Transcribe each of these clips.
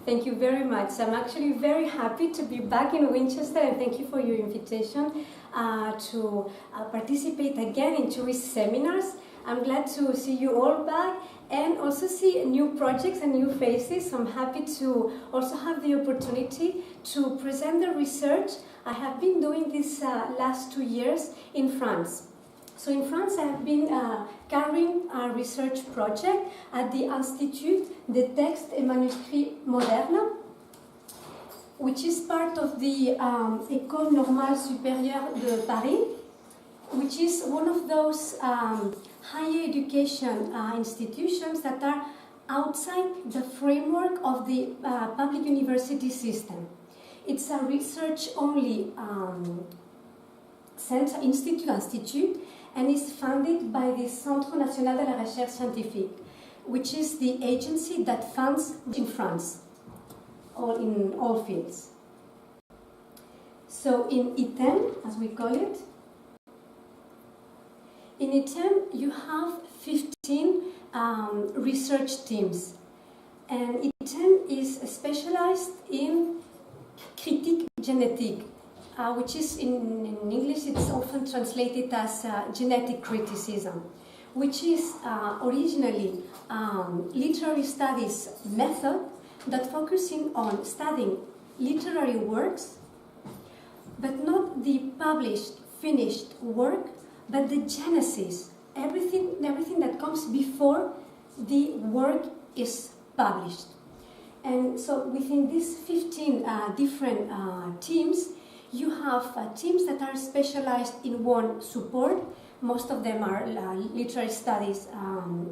Thank you very much. I'm actually very happy to be back in Winchester, and thank you for your invitation to participate again in CHWE seminars. I'm glad to see you all back and also see new projects and new faces. I'm happy to also have the opportunity to present the research I have been doing these last 2 years in France. So in France, I have been carrying a research project at the Institut des Textes et Manuscrits Modernes, which is part of the École Normale Supérieure de Paris, which is one of those higher education institutions that are outside the framework of the public university system. It's a research-only institute, and is funded by the Centre National de la Recherche Scientifique, which is the agency that funds in France, in all fields. So in ITEM, as we call it, in ITEM you have 15 research teams, and ITEM is specialized in critique génétique, which is in English it's often translated as genetic criticism, which is originally literary studies method that focusing on studying literary works, but not the published, finished work, but the genesis, everything that comes before the work is published. And so within these 15 different teams, you have teams that are specialized in one support. Most of them are literary studies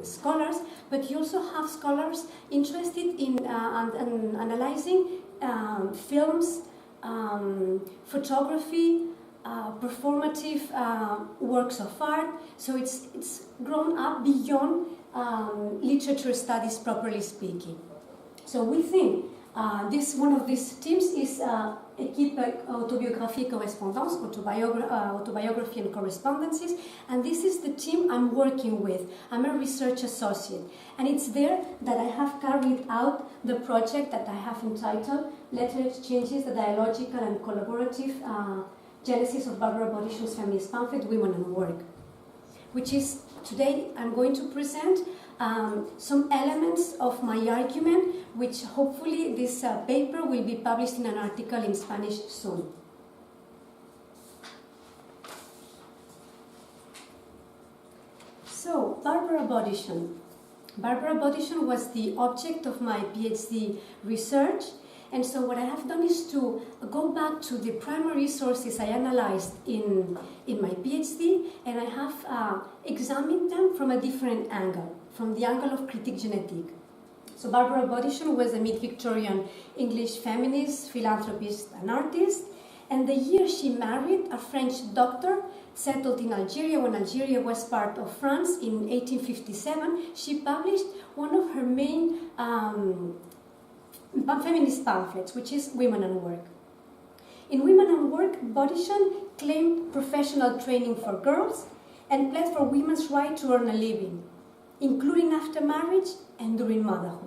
scholars, but you also have scholars interested in analyzing films, photography, performative works of art. So it's grown up beyond literature studies, properly speaking. So we think one of these teams is Équipe Autobiographie et Correspondance, autobiography and correspondences, and this is the team I'm working with. I'm a research associate, and it's there that I have carried out the project that I have entitled Letter Exchanges, the Dialogical and Collaborative Genesis of Barbara Bodishon's feminist pamphlet, Women and Work, which is, today I'm going to present some elements of my argument, which hopefully this paper will be published in an article in Spanish soon. So, Barbara Bodishon. Barbara Bodishon was the object of my PhD research, and so what I have done is to go back to the primary sources I analyzed in my PhD, and I have examined them from a different angle, from the angle of critique génétique. So Barbara Bodishon was a mid-Victorian English feminist, philanthropist, and artist, and the year she married a French doctor settled in Algeria, when Algeria was part of France in 1857, she published one of her main feminist pamphlets, which is Women and Work. In Women and Work, Bodishon claimed professional training for girls and pled for women's right to earn a living, including after marriage and during motherhood.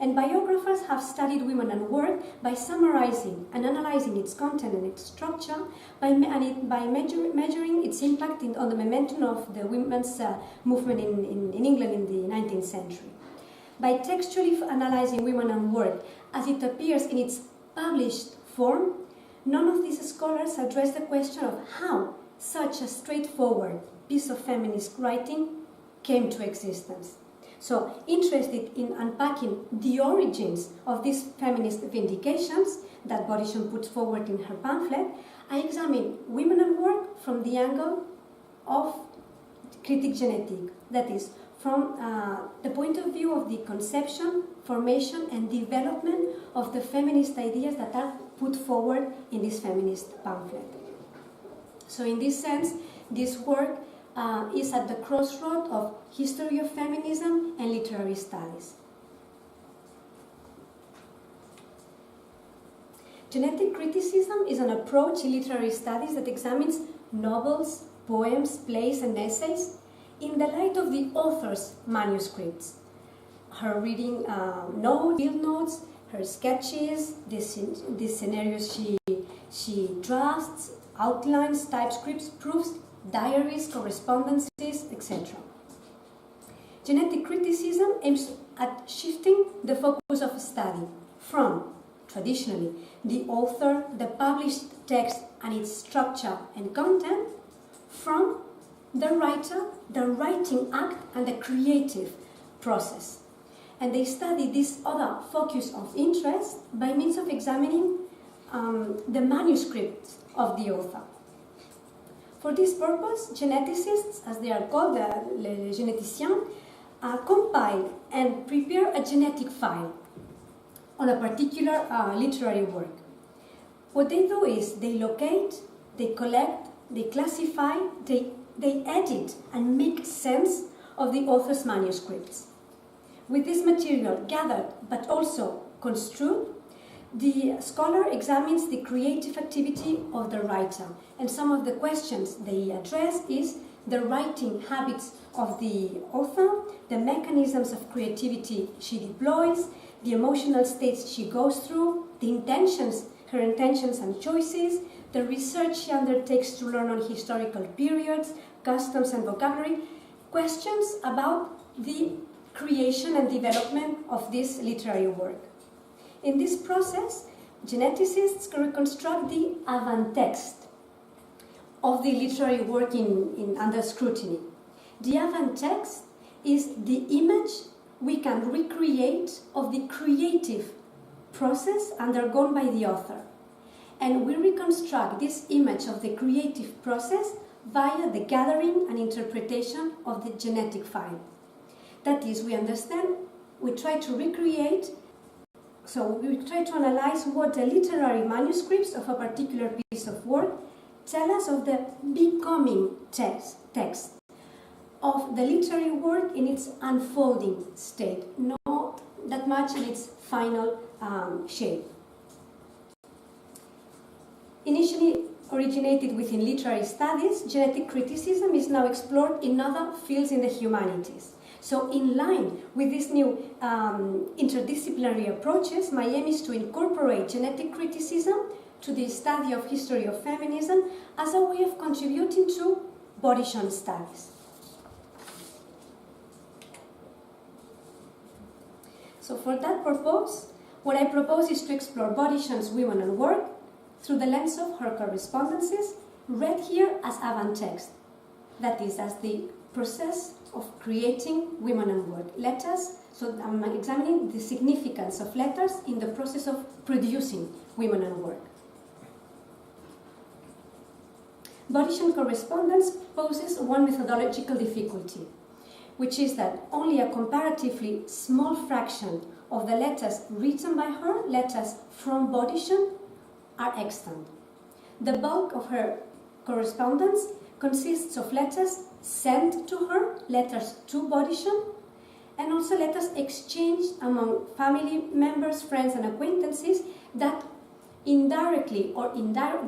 And biographers have studied Women and Work by summarizing and analyzing its content and its structure, by measuring its impact on the momentum of the women's movement in England in the 19th century. By textually analyzing Women and Work as it appears in its published form, none of these scholars address the question of how such a straightforward piece of feminist writing came to existence. So, interested in unpacking the origins of these feminist vindications that Bodishon puts forward in her pamphlet, I examine Women and Work from the angle of critique génétique, that is, from the point of view of the conception, formation, and development of the feminist ideas that are put forward in this feminist pamphlet. So in this sense, this work is at the crossroad of history of feminism and literary studies. Genetic criticism is an approach in literary studies that examines novels, poems, plays, and essays in the light of the author's manuscripts, her reading notes, field notes, her sketches, the scenarios she drafts, outlines, typescripts, proofs, diaries, correspondences, etc. Genetic criticism aims at shifting the focus of study from, traditionally, the author, the published text and its structure and content, from the writer, the writing act and the creative process. And they study this other focus of interest by means of examining the manuscript of the author. For this purpose, geneticists, as they are called, les généticiens, compile and prepare a genetic file on a particular literary work. What they do is they locate, they collect, they classify, they edit and make sense of the author's manuscripts. With this material gathered but also construed, the scholar examines the creative activity of the writer, and some of the questions they address is the writing habits of the author, the mechanisms of creativity she deploys, the emotional states she goes through, her intentions and choices, the research she undertakes to learn on historical periods, customs and vocabulary, questions about the creation and development of this literary work. In this process, geneticists reconstruct the avant-text of the literary work under scrutiny. The avant-text is the image we can recreate of the creative process undergone by the author. And we reconstruct this image of the creative process via the gathering and interpretation of the genetic file. That is, we try to recreate, so we try to analyze what the literary manuscripts of a particular piece of work tell us of the becoming text of the literary work in its unfolding state, not that much in its final shape. Initially originated within literary studies, genetic criticism is now explored in other fields in the humanities. So in line with these new interdisciplinary approaches, my aim is to incorporate genetic criticism to the study of history of feminism as a way of contributing to body-sham studies. So for that purpose, what I propose is to explore body-sham's women and work through the lens of her correspondences, read here as avant-text, that is, as the process of creating women and work. Letters, so I'm examining the significance of letters in the process of producing women and work. Body-sham correspondence poses one methodological difficulty, which is that only a comparatively small fraction of the letters written by her, letters from body-sham, are extant. The bulk of her correspondence consists of letters sent to her, letters to body-sham, and also letters exchanged among family members, friends and acquaintances that indirectly or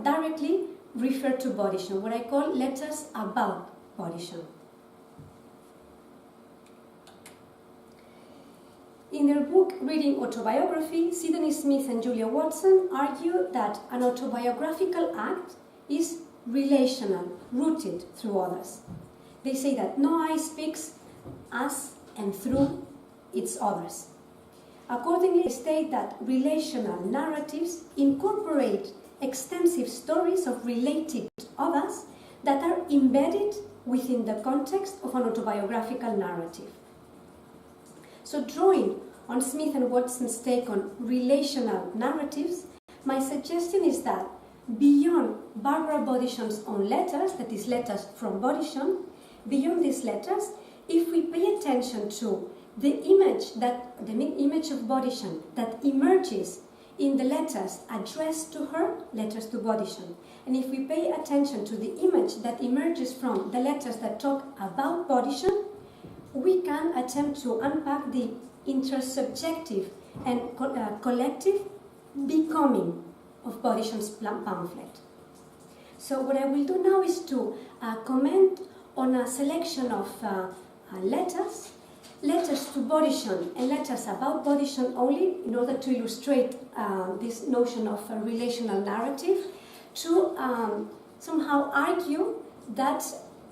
directly refer to body-sham, what I call letters about body-sham. In their book, Reading Autobiography, Sidney Smith and Julia Watson argue that an autobiographical act is relational, rooted through others. They say that no I speaks as and through its others. Accordingly, they state that relational narratives incorporate extensive stories of related others that are embedded within the context of an autobiographical narrative. So, drawing on Smith and Watson's take on relational narratives, my suggestion is that beyond Barbara Body-sham's own letters, that is, letters from Body-sham, beyond these letters, if we pay attention to the image of Body-sham that emerges in the letters addressed to her, letters to Body-sham, and if we pay attention to the image that emerges from the letters that talk about Body-sham, we can attempt to unpack the intersubjective and collective becoming of Body-sham's pamphlet. So what I will do now is to comment on a selection of letters letters to Bodyshon and letters about Bodyshon only in order to illustrate this notion of a relational narrative, to somehow argue that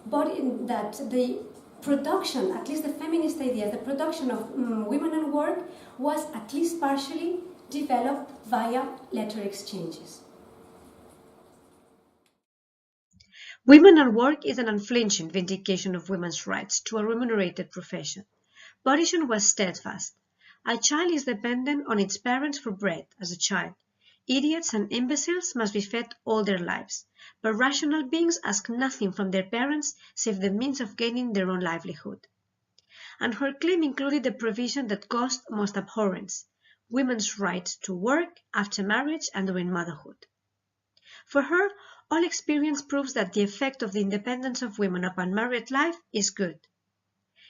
the production, at least the feminist idea, the production of women and work was at least partially developed via letter exchanges. Women and Work is an unflinching vindication of women's rights to a remunerated profession. Bodyshon was steadfast. A child is dependent on its parents for bread as a child. Idiots and imbeciles must be fed all their lives, but rational beings ask nothing from their parents save the means of gaining their own livelihood. And her claim included the provision that caused most abhorrence: women's right to work after marriage and during motherhood. For her, all experience proves that the effect of the independence of women upon married life is good.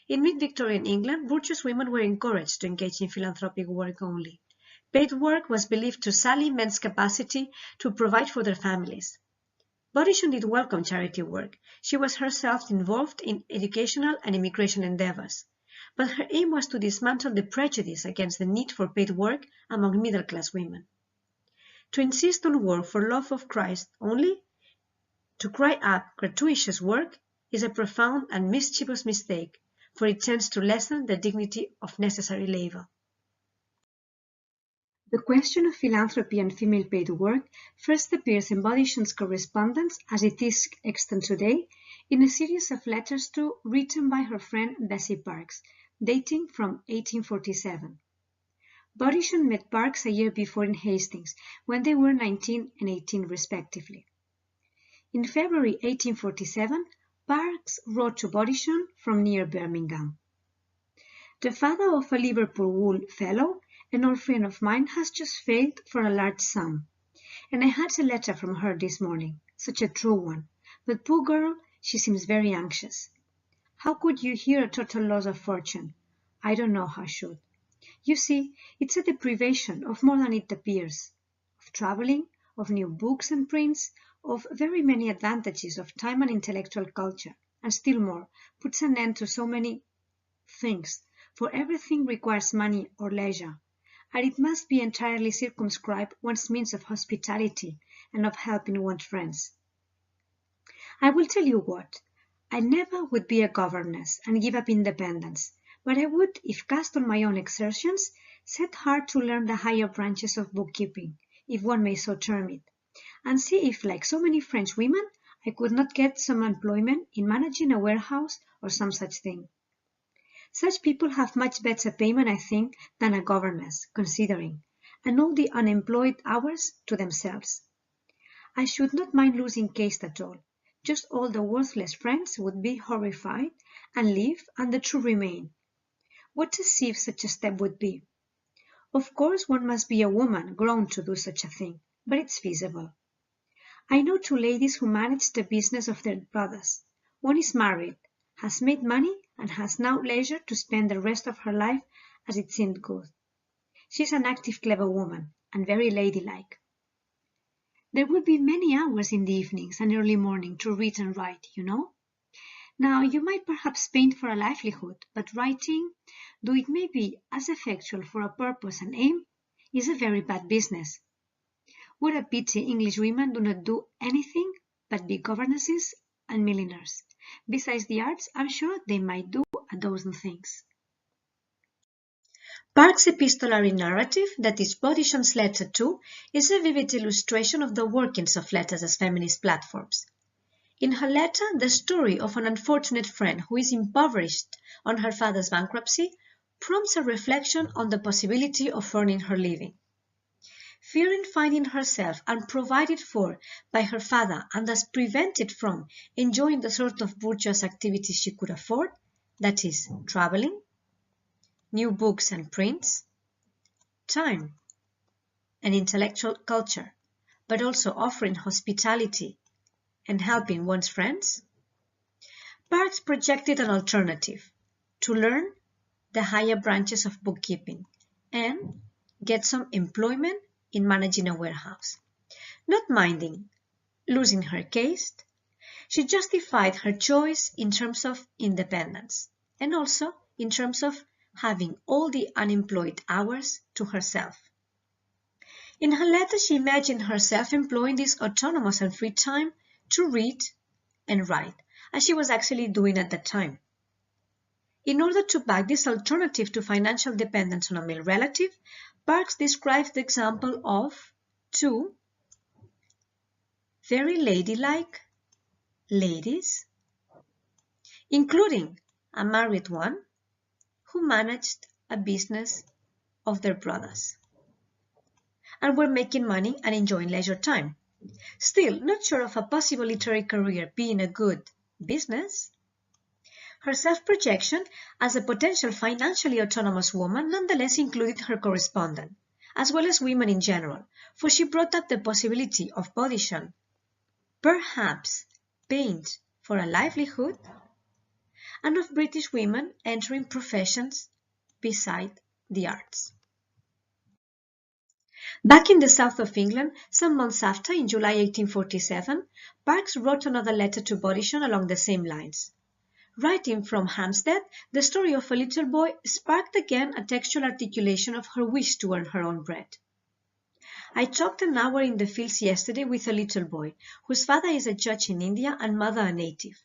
In mid-Victorian England, virtuous women were encouraged to engage in philanthropic work only. Paid work was believed to sully men's capacity to provide for their families. Bodyshon did welcome charity work. She was herself involved in educational and immigration endeavors. But her aim was to dismantle the prejudice against the need for paid work among middle-class women. To insist on work for love of Christ only, to cry up gratuitous work, is a profound and mischievous mistake, for it tends to lessen the dignity of necessary labor. The question of philanthropy and female paid work first appears in Bodyshon's correspondence, as it is extant today, in a series of letters written by her friend Bessie Parks, dating from 1847. Bodyshon met Parks a year before in Hastings, when they were 19 and 18 respectively. In February 1847, Parks wrote to Bodyshon from near Birmingham. The father of a Liverpool wool fellow, an old friend of mine, has just failed for a large sum, and I had a letter from her this morning, such a true one, but poor girl, she seems very anxious. How could you hear a total loss of fortune? I don't know how I should. You see, it's a deprivation of more than it appears, of travelling, of new books and prints, of very many advantages of time and intellectual culture, and still more, puts an end to so many things, for everything requires money or leisure, and it must be entirely circumscribed one's means of hospitality and of helping one's friends. I will tell you what, I never would be a governess and give up independence, but I would, if cast on my own exertions, set hard to learn the higher branches of bookkeeping, if one may so term it, and see if, like so many French women, I could not get some employment in managing a warehouse or some such thing. Such people have much better payment, I think, than a governess, considering, and all the unemployed hours to themselves. I should not mind losing caste at all. Just all the worthless friends would be horrified and leave, and the true remain. What a sieve such a step would be! Of course, one must be a woman grown to do such a thing, but it's feasible. I know two ladies who manage the business of their brothers. One is married, has made money, and has now leisure to spend the rest of her life as it seemed good. She's an active, clever woman, and very ladylike. There would be many hours in the evenings and early morning to read and write, you know. Now, you might perhaps paint for a livelihood, but writing, though it may be as effectual for a purpose and aim, is a very bad business. What a pity English women do not do anything but be governesses and milliners. Besides the arts, I'm sure they might do a dozen things. Park's epistolary narrative, that is Bodyshon's letter too, is a vivid illustration of the workings of letters as feminist platforms. In her letter, the story of an unfortunate friend who is impoverished on her father's bankruptcy prompts a reflection on the possibility of earning her living. Fearing finding herself unprovided for by her father and thus prevented from enjoying the sort of virtuous activities she could afford, that is, travelling, new books and prints, time, and intellectual culture, but also offering hospitality and helping one's friends, Parks projected an alternative: to learn the higher branches of bookkeeping and get some employment in managing a warehouse. Not minding losing her caste, she justified her choice in terms of independence and also in terms of having all the unemployed hours to herself. In her letter, she imagined herself employing this autonomous and free time to read and write, as she was actually doing at that time. In order to back this alternative to financial dependence on a male relative, Parks describes the example of two very ladylike ladies, including a married one who managed a business of their brothers and were making money and enjoying leisure time. Still, not sure of a possible literary career being a good business, her self-projection as a potential financially autonomous woman nonetheless included her correspondent, as well as women in general, for she brought up the possibility of Bodichon perhaps paying for a livelihood, and of British women entering professions beside the arts. Back in the south of England, some months after, in July 1847, Parks wrote another letter to Bodichon along the same lines. Writing from Hampstead, the story of a little boy sparked again a textual articulation of her wish to earn her own bread. I talked an hour in the fields yesterday with a little boy, whose father is a judge in India and mother a native.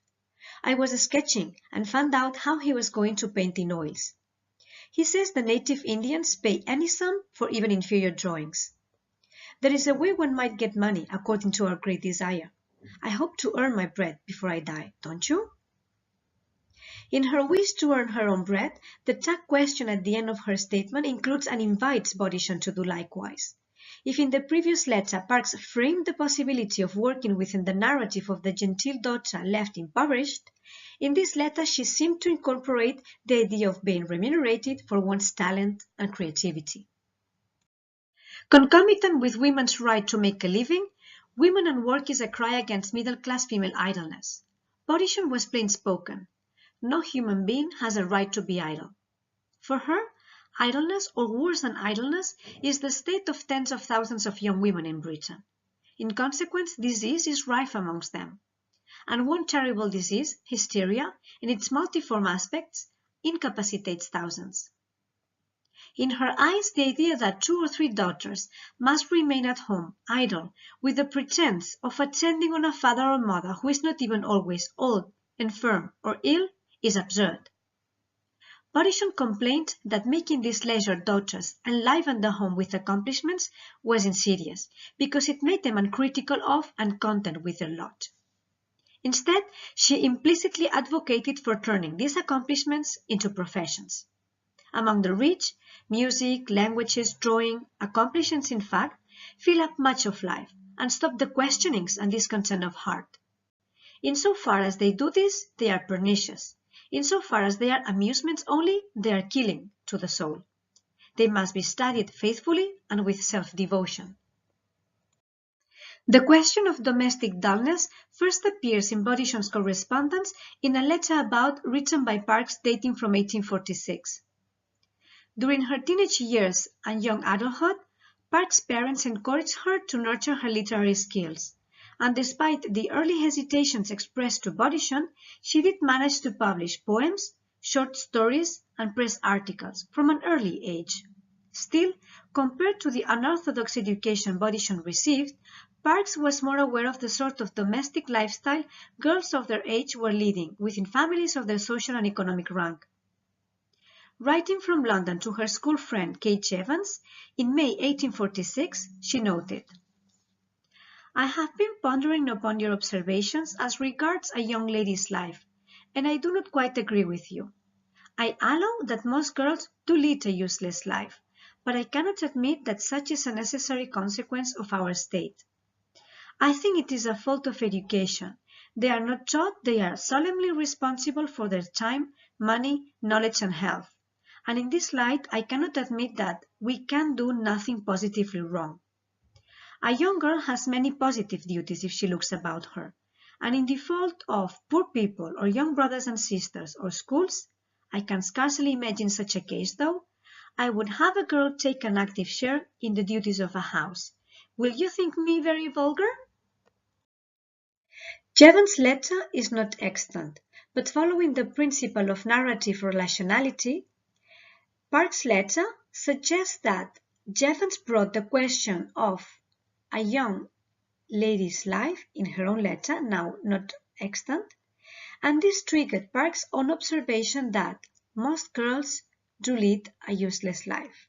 I was sketching and found out how he was going to paint in oils. He says the native Indians pay any sum for even inferior drawings. There is a way one might get money according to our great desire. I hope to earn my bread before I die, don't you? In her wish to earn her own bread, the tag question at the end of her statement includes and invites Bodichon to do likewise. If in the previous letter Parks framed the possibility of working within the narrative of the genteel daughter left impoverished, in this letter she seemed to incorporate the idea of being remunerated for one's talent and creativity. Concomitant with women's right to make a living, Women and Work is a cry against middle-class female idleness. Bodichon was plain-spoken. No human being has a right to be idle. For her, idleness, or worse than idleness, is the state of tens of thousands of young women in Britain. In consequence, disease is rife amongst them. And one terrible disease, hysteria, in its multiform aspects, incapacitates thousands. In her eyes, the idea that 2 or 3 daughters must remain at home, idle, with the pretense of attending on a father or mother who is not even always old, infirm, or ill, is absurd. Bodichon complained that making these leisure daughters enliven the home with accomplishments was insidious, because it made them uncritical of and content with their lot. Instead, she implicitly advocated for turning these accomplishments into professions. Among the rich, music, languages, drawing, accomplishments in fact, fill up much of life and stop the questionings and discontent of heart. Insofar as they do this, they are pernicious. Insofar as they are amusements only, they are killing to the soul. They must be studied faithfully and with self-devotion. The question of domestic dullness first appears in Bodichon's correspondence in a letter written by Parks dating from 1846. During her teenage years and young adulthood, Parks' parents encouraged her to nurture her literary skills, and despite the early hesitations expressed to Bodichon, she did manage to publish poems, short stories, and press articles from an early age. Still, compared to the unorthodox education Bodichon received, Parks was more aware of the sort of domestic lifestyle girls of their age were leading within families of their social and economic rank. Writing from London to her school friend Kate Evans, in May 1846, she noted, "I have been pondering upon your observations as regards a young lady's life, and I do not quite agree with you. I allow that most girls do lead a useless life, but I cannot admit that such is a necessary consequence of our state. I think it is a fault of education. They are not taught they are solemnly responsible for their time, money, knowledge, and health. And in this light, I cannot admit that we can do nothing positively wrong. A young girl has many positive duties if she looks about her, and in default of poor people or young brothers and sisters or schools, I can scarcely imagine such a case, though, I would have a girl take an active share in the duties of a house. Will you think me very vulgar?" Jevons's letter is not extant, But following the principle of narrative relationality, Park's letter suggests that Jevons brought the question of a young lady's life in her own letter, now not extant, and this triggered Park's own observation that most girls do lead a useless life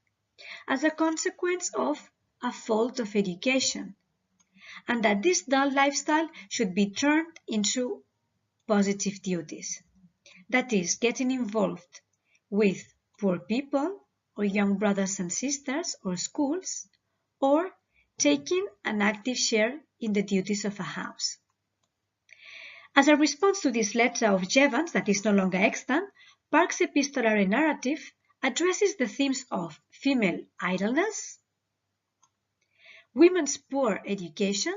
as a consequence of a fault of education, and that this dull lifestyle should be turned into positive duties. That is, getting involved with poor people or young brothers and sisters or schools, or taking an active share in the duties of a house. As a response to this letter of Jevons that is no longer extant, Park's epistolary narrative addresses the themes of female idleness, women's poor education,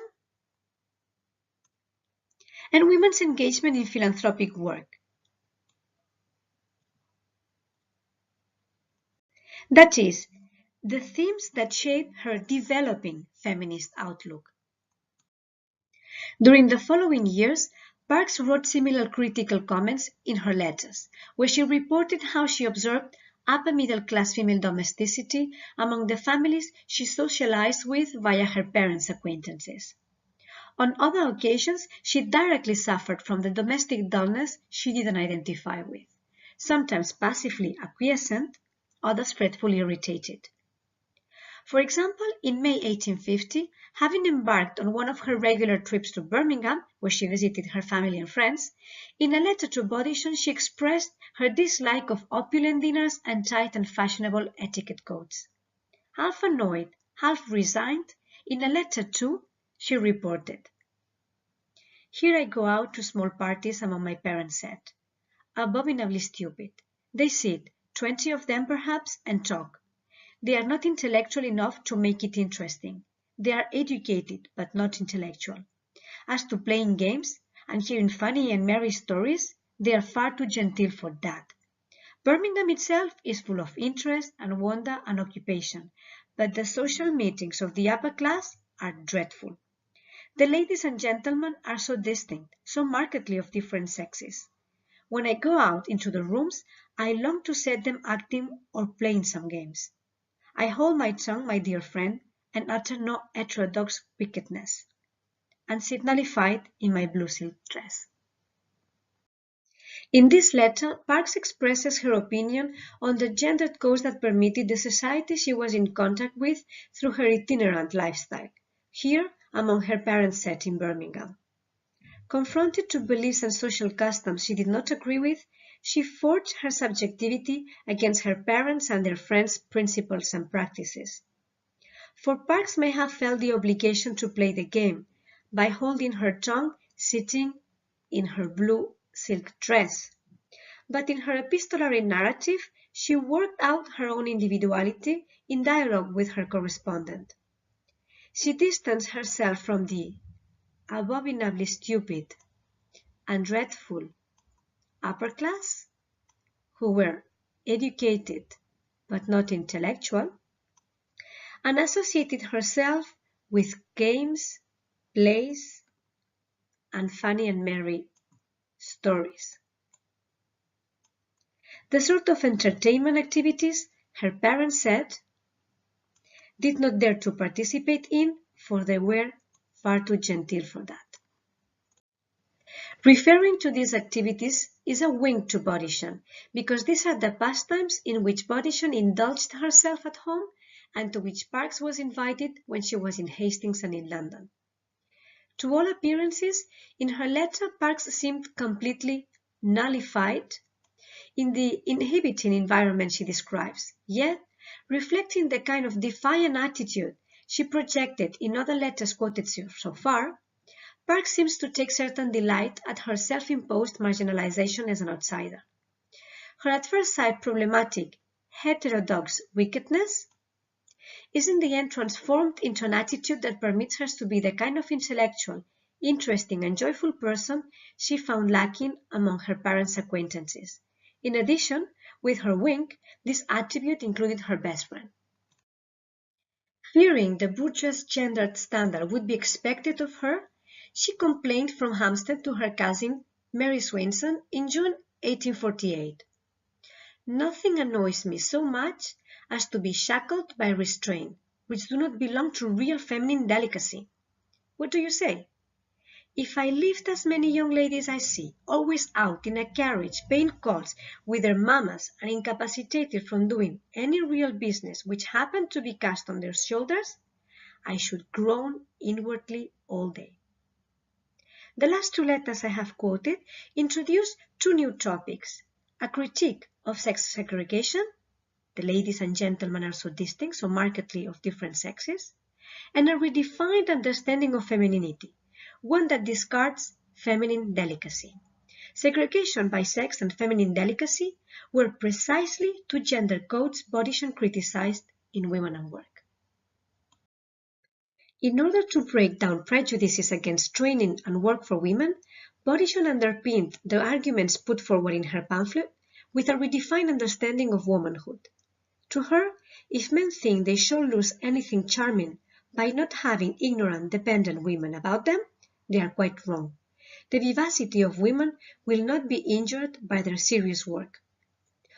and women's engagement in philanthropic work. That is, the themes that shape her developing feminist outlook. During the following years, Parks wrote similar critical comments in her letters, where she reported how she observed upper middle-class female domesticity among the families she socialized with via her parents' acquaintances. On other occasions, she directly suffered from the domestic dullness she didn't identify with, sometimes passively acquiescent, others fretfully irritated. For example, in May 1850, having embarked on one of her regular trips to Birmingham, where she visited her family and friends, in a letter to Boddishon she expressed her dislike of opulent dinners and tight and fashionable etiquette codes. Half annoyed, half resigned, in a letter too, she reported, "Here I go out to small parties among my parents' set. Abominably stupid. They sit, 20 of them perhaps, and talk. They are not intellectual enough to make it interesting. They are educated, but not intellectual. As to playing games and hearing funny and merry stories, they are far too genteel for that. Birmingham itself is full of interest and wonder and occupation, but the social meetings of the upper class are dreadful. The ladies and gentlemen are so distinct, so markedly of different sexes. When I go out into the rooms, I long to set them acting or playing some games. I hold my tongue, my dear friend, and utter no heterodox wickedness, and sit nullified in my blue silk dress." In this letter, Parks expresses her opinion on the gendered codes that permitted the society she was in contact with through her itinerant lifestyle, here among her parents' set in Birmingham. Confronted to beliefs and social customs she did not agree with, she forged her subjectivity against her parents' and their friends' principles and practices. For Parks may have felt the obligation to play the game by holding her tongue, sitting in her blue silk dress. But in her epistolary narrative, she worked out her own individuality in dialogue with her correspondent. She distanced herself from the abominably stupid and dreadful upper class, who were educated but not intellectual, and associated herself with games, plays, and funny and merry stories. The sort of entertainment activities her parents said did not dare to participate in, for they were far too genteel for that. Referring to these activities is a wink to Boddishon, because these are the pastimes in which Boddishon indulged herself at home and to which Parks was invited when she was in Hastings and in London. To all appearances, in her letter Parks seemed completely nullified in the inhibiting environment she describes, yet, reflecting the kind of defiant attitude she projected in other letters quoted so far, Parks seems to take certain delight at her self-imposed marginalization as an outsider. Her at first sight problematic, heterodox wickedness is in the end transformed into an attitude that permits her to be the kind of intellectual, interesting and joyful person she found lacking among her parents' acquaintances. In addition, with her wink, this attribute included her best friend. Fearing the bourgeois gendered standard would be expected of her, she complained from Hampstead to her cousin Mary Swainson in June 1848. Nothing annoys me so much as to be shackled by restraint, which do not belong to real feminine delicacy. What do you say? If I lived as many young ladies I see, always out in a carriage, paying calls with their mammas and incapacitated from doing any real business which happened to be cast on their shoulders, I should groan inwardly all day. The last two letters I have quoted introduce two new topics: a critique of sex segregation, the ladies and gentlemen are so distinct, so markedly of different sexes, and a redefined understanding of femininity, one that discards feminine delicacy. Segregation by sex and feminine delicacy were precisely two gender codes Bodichon criticized in Women and Work. In order to break down prejudices against training and work for women, Bodichon underpinned the arguments put forward in her pamphlet with a redefined understanding of womanhood. To her, if men think they shall lose anything charming by not having ignorant, dependent women about them, they are quite wrong. The vivacity of women will not be injured by their serious work.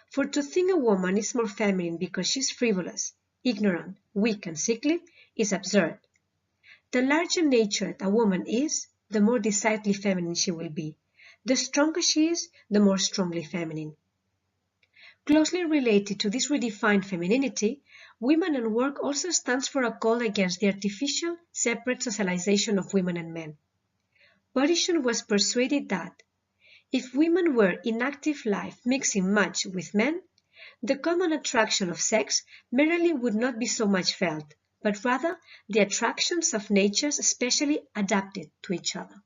For to think a woman is more feminine because she is frivolous, ignorant, weak, and sickly is absurd. The larger natured a woman is, the more decidedly feminine she will be. The stronger she is, the more strongly feminine. Closely related to this redefined femininity, Women and Work also stands for a call against the artificial, separate socialization of women and men. Bodichon was persuaded that, if women were in active life mixing much with men, the common attraction of sex merely would not be so much felt, but rather the attractions of natures specially adapted to each other.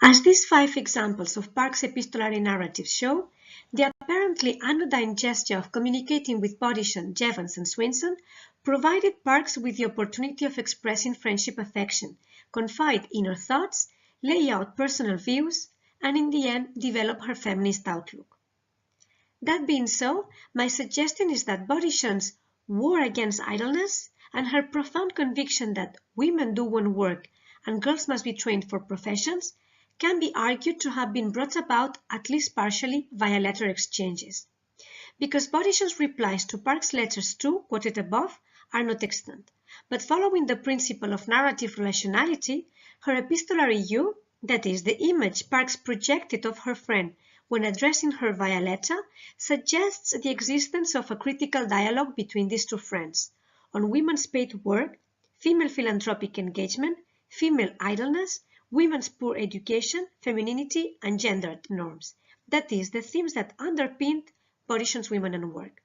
As these 5 examples of Park's epistolary narratives show, the apparently anodyne gesture of communicating with Bodichon, Jevons, and Swainson provided Parks with the opportunity of expressing friendship affection, confide inner thoughts, lay out personal views, and in the end develop her feminist outlook. That being so, my suggestion is that Bodichon's war against idleness and her profound conviction that women do one work and girls must be trained for professions can be argued to have been brought about at least partially via letter exchanges, because Bodichon's replies to Park's letters too, quoted above, are not extant, but following the principle of narrative relationality, her epistolary you, that is, the image Parks projected of her friend when addressing her via letter, suggests the existence of a critical dialogue between these two friends on women's paid work, female philanthropic engagement, female idleness, women's poor education, femininity, and gender norms. That is, the themes that underpinned Bodichon's Women and Work.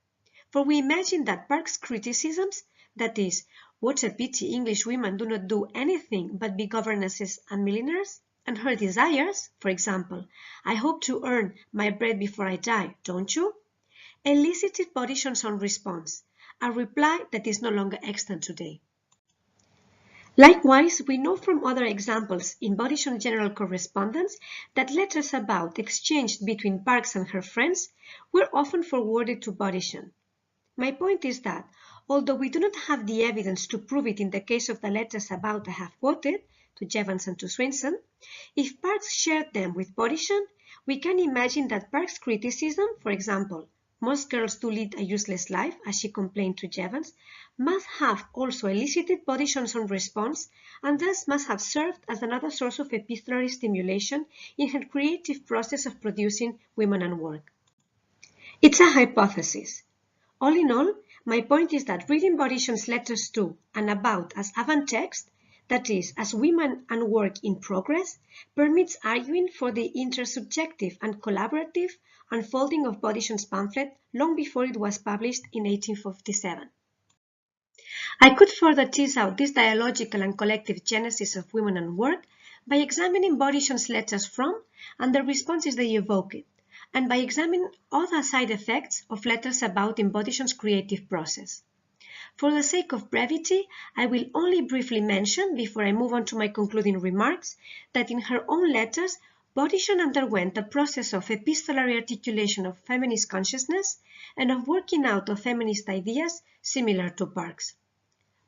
For we imagine that Park's criticisms, that is, what a pity English women do not do anything but be governesses and milliners, and her desires, for example, I hope to earn my bread before I die, don't you? Elicited Bodichon's own response, a reply that is no longer extant today. Likewise, we know from other examples in Bodichon's general correspondence that letters about exchanged between Parks and her friends were often forwarded to Bodichon. My point is that, although we do not have the evidence to prove it in the case of the letters about I have quoted, to Jevons and to Swainson, if Parks shared them with Bodichon, we can imagine that Parks' criticism, for example, most girls do lead a useless life, as she complained to Jevons, must have also elicited Bodichon's own response, and thus must have served as another source of epistolary stimulation in her creative process of producing Women and Work. It's a hypothesis. All in all, my point is that reading Bodichon's letters to and about as avant text, that is, as Women and Work in progress, permits arguing for the intersubjective and collaborative unfolding of Bodichon's pamphlet long before it was published in 1857. I could further tease out this dialogical and collective genesis of Women and Work by examining Bodichon's letters from and the responses they evoked, and by examining other side effects of letters about in Bodichon's creative process. For the sake of brevity, I will only briefly mention, before I move on to my concluding remarks, that in her own letters, Bodichon underwent a process of epistolary articulation of feminist consciousness and of working out of feminist ideas similar to Park's.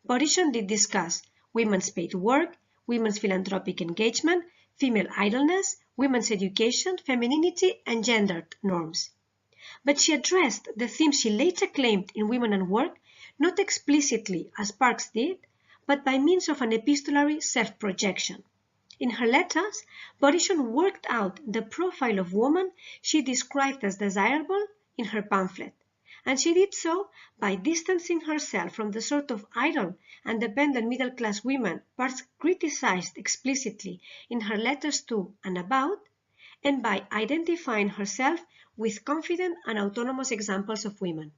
Bodichon did discuss women's paid work, women's philanthropic engagement, female idleness, women's education, femininity, and gendered norms. But she addressed the themes she later claimed in Women and Work, not explicitly as Parks did, but by means of an epistolary self-projection. In her letters, Bodison worked out the profile of woman she described as desirable in her pamphlet, and she did so by distancing herself from the sort of idle and dependent middle-class women Parks criticized explicitly in her letters to and about, and by identifying herself with confident and autonomous examples of women.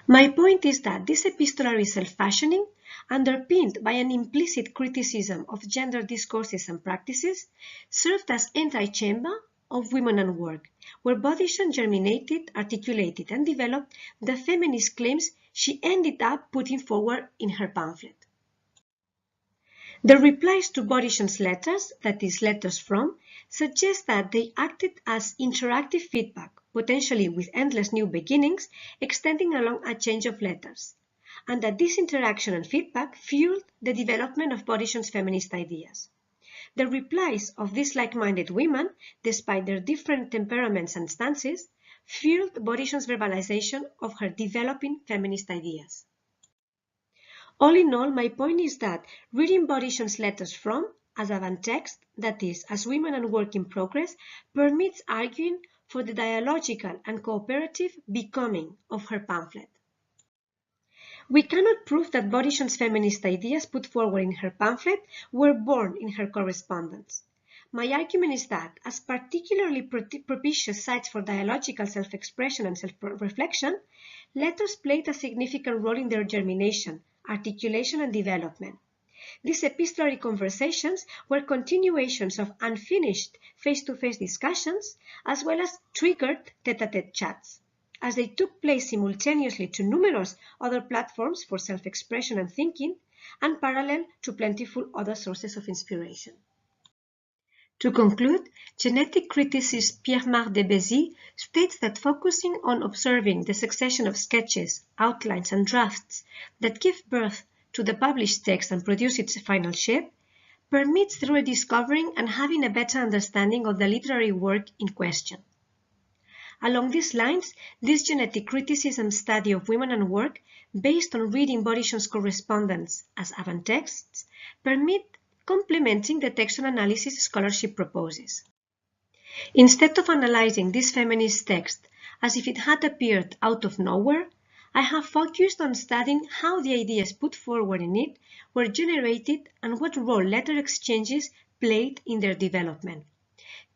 My point is that this epistolary self-fashioning, underpinned by an implicit criticism of gender discourses and practices, served as antechamber of Women and Work, where Bodison germinated, articulated, and developed the feminist claims she ended up putting forward in her pamphlet. The replies to Bodison's letters, that is, letters from, suggest that they acted as interactive feedback, potentially with endless new beginnings, extending along a change of letters, and that this interaction and feedback fueled the development of Bodison's feminist ideas. The replies of these like-minded women, despite their different temperaments and stances, fueled Bodison's verbalization of her developing feminist ideas. All in all, my point is that reading Bodison's letters from, as avant text, that is, as Women and Work in Progress, permits arguing for the dialogical and cooperative becoming of her pamphlet. We cannot prove that Bodison's feminist ideas put forward in her pamphlet were born in her correspondence. My argument is that, as particularly propitious sites for dialogical self-expression and self-reflection, letters played a significant role in their germination, articulation, and development. These epistolary conversations were continuations of unfinished face-to-face discussions, as well as triggered tete-a-tete chats, as they took place simultaneously to numerous other platforms for self-expression and thinking, and parallel to plentiful other sources of inspiration. To conclude, genetic criticist Pierre-Marc de Bézy states that focusing on observing the succession of sketches, outlines, and drafts that give birth to the published text and produce its final shape permits the rediscovering and having a better understanding of the literary work in question. Along these lines, this genetic criticism study of Women and Work, based on reading Bodison's correspondence as avant texts, permit complementing the textual analysis scholarship proposes. Instead of analyzing this feminist text as if it had appeared out of nowhere, I have focused on studying how the ideas put forward in it were generated and what role letter exchanges played in their development.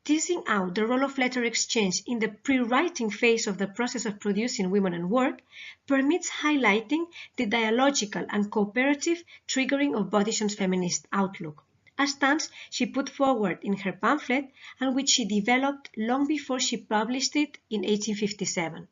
Teasing out the role of letter exchange in the pre-writing phase of the process of producing Women and Work permits highlighting the dialogical and cooperative triggering of Bodison's feminist outlook, a stance she put forward in her pamphlet and which she developed long before she published it in 1857.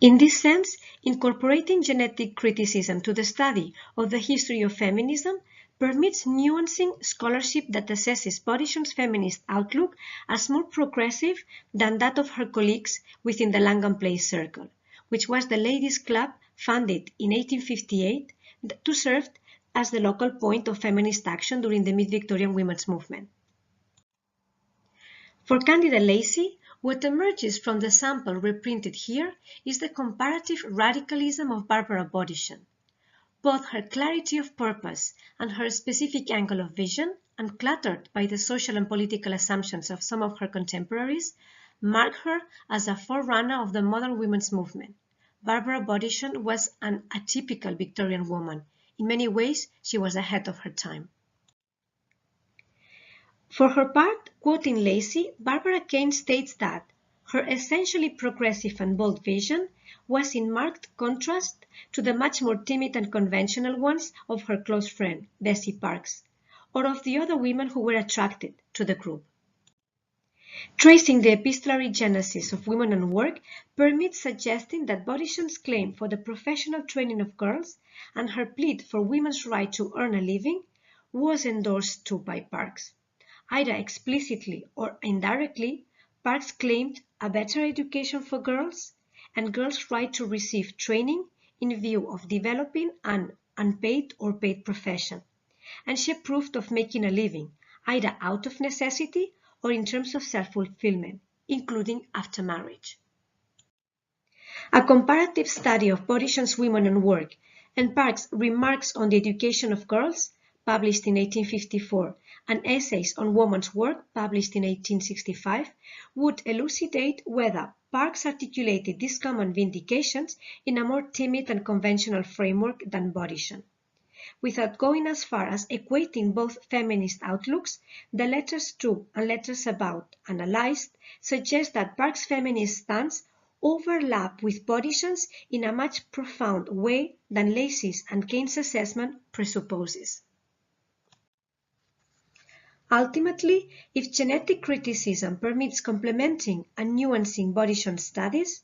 In this sense, incorporating genetic criticism to the study of the history of feminism permits nuancing scholarship that assesses Bodison's feminist outlook as more progressive than that of her colleagues within the Langham Place Circle, which was the ladies' club founded in 1858 to serve as the local point of feminist action during the mid-Victorian women's movement. For Candida Lacey, what emerges from the sample reprinted here is the comparative radicalism of Barbara Bodison. Both her clarity of purpose and her specific angle of vision, uncluttered by the social and political assumptions of some of her contemporaries, mark her as a forerunner of the modern women's movement. Barbara Bodison was an atypical Victorian woman. In many ways, she was ahead of her time. For her part, quoting Lacey, Barbara Kane states that her essentially progressive and bold vision was in marked contrast to the much more timid and conventional ones of her close friend, Bessie Parks, or of the other women who were attracted to the group. Tracing the epistolary genesis of Women and Work permits suggesting that Bodison's claim for the professional training of girls and her plea for women's right to earn a living was endorsed too by Parks. Either explicitly or indirectly, Parks claimed a better education for girls and girls' right to receive training in view of developing an unpaid or paid profession, and she approved of making a living, either out of necessity or in terms of self-fulfillment, including after marriage. A comparative study of Bodison's Women and Work and Park's Remarks on the Education of Girls, published in 1854, and Essays on Woman's Work, published in 1865, would elucidate whether Parks articulated these common vindications in a more timid and conventional framework than Bodison. Without going as far as equating both feminist outlooks, the letters to and letters about analyzed suggest that Park's feminist stance overlap with Bodison's in a much profound way than Lacey's and Keynes' assessment presupposes. Ultimately, if genetic criticism permits complementing and nuancing Bodison's studies,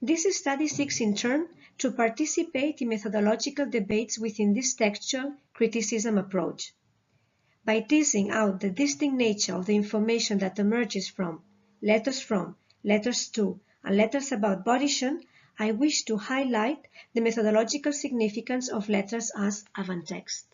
this study seeks in turn to participate in methodological debates within this textual criticism approach. By teasing out the distinct nature of the information that emerges from, letters to, and letters about Bodison, I wish to highlight the methodological significance of letters as avant-text.